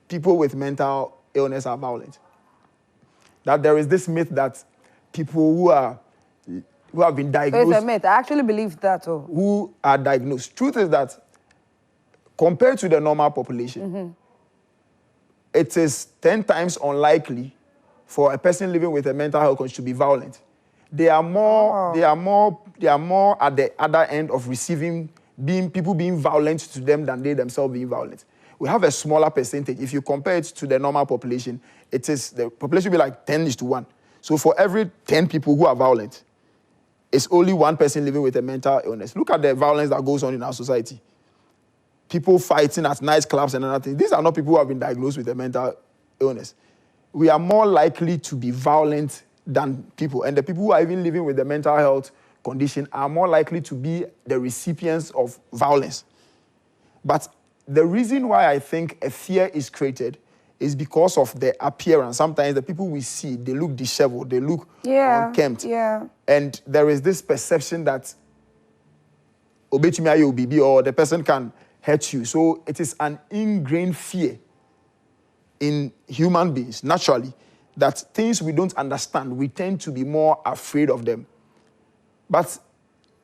people with mental illness are violent. That there is this myth that people who have been diagnosed... It's a myth. I actually believe that. Oh. Who are diagnosed. Truth is that compared to the normal population, it is 10 times unlikely for a person living with a mental health condition to be violent. They are more at the other end of receiving people being violent to them than they themselves being violent. We have a smaller percentage. If you compare it to the normal population, the population will be like 10:1. So for every 10 people who are violent, it's only one person living with a mental illness. Look at the violence that goes on in our society. People fighting at nightclubs and other things. These are not people who have been diagnosed with a mental illness. We are more likely to be violent than people. And the people who are even living with the mental health condition are more likely to be the recipients of violence. But the reason why I think a fear is created is because of the appearance. Sometimes the people we see, they look disheveled, they look unkempt. Yeah. And there is this perception that obetumi obibi or the person can hurt you. So it is an ingrained fear in human beings, naturally, that things we don't understand, we tend to be more afraid of them. But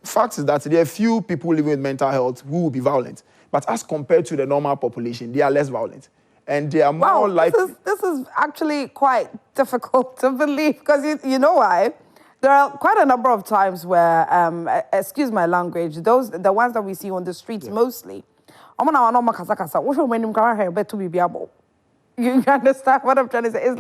fact is that there are few people living with mental health who will be violent. But as compared to the normal population, they are less violent. And they are more likely... This is actually quite difficult to believe, because you know why? There are quite a number of times where, excuse my language, the ones that we see on the streets mostly, you understand what I'm trying to say? It's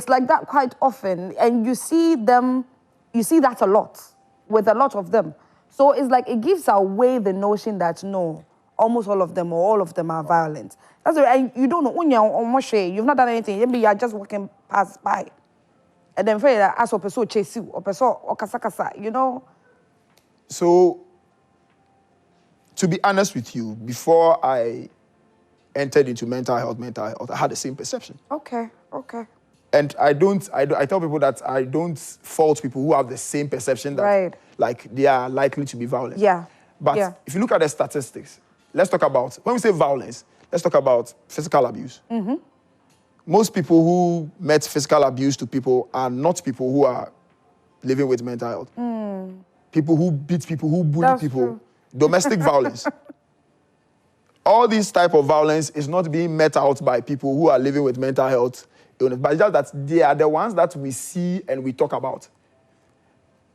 like that quite often, and you see that a lot, with a lot of them. So it's like it gives away the notion that no, almost all of them or all of them are violent. That's right, and you don't know, when you're on Moshe, you've not done anything, maybe you're just walking past by. And then for that, as a person chase you, or person or kasa, you know. So, to be honest with you, before I entered into mental health, I had the same perception. Okay. And I tell people that I don't fault people who have the same perception that like they are likely to be violent. Yeah. But if you look at the statistics, let's talk about, when we say violence, let's talk about physical abuse. Most people who met physical abuse to people are not people who are living with mental health. People who beat people, who bully people. True. Domestic violence. All this type of violence is not being met out by people who are living with mental health illness, but just that they are the ones that we see and we talk about.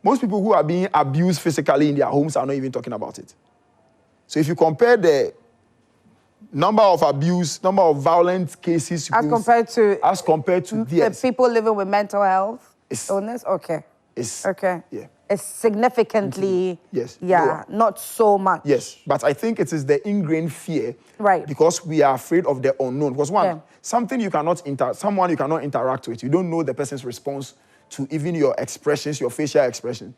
Most people who are being abused physically in their homes are not even talking about it. So if you compare the number of violent cases as compared to the people living with mental health illness, it's significantly not so much. Yes, but I think it is the ingrained fear, because we are afraid of the unknown. Because someone you cannot interact with. You don't know the person's response to even your expressions, your facial expression.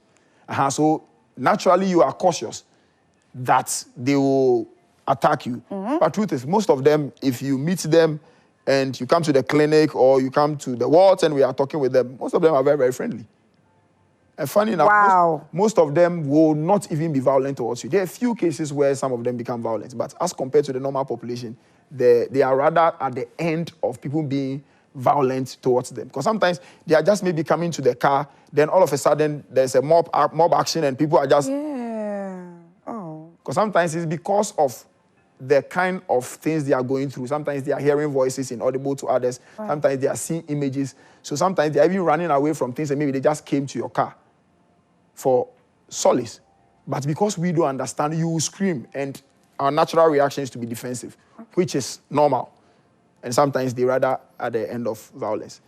So naturally you are cautious that they will attack you. But truth is, most of them, if you meet them and you come to the clinic or you come to the wards and we are talking with them, most of them are very, very friendly. And funny enough, most of them will not even be violent towards you. There are a few cases where some of them become violent, but as compared to the normal population, they are rather at the end of people being violent towards them. Because sometimes they are just maybe coming to the car, then all of a sudden there's a mob action and people are just... Because sometimes it's because of the kind of things they are going through. Sometimes they are hearing voices inaudible to others. Sometimes they are seeing images. So sometimes they are even running away from things and maybe they just came to your car for solace. But because we don't understand, you will scream, and our natural reaction is to be defensive, which is normal. And sometimes they rather at the end of violence.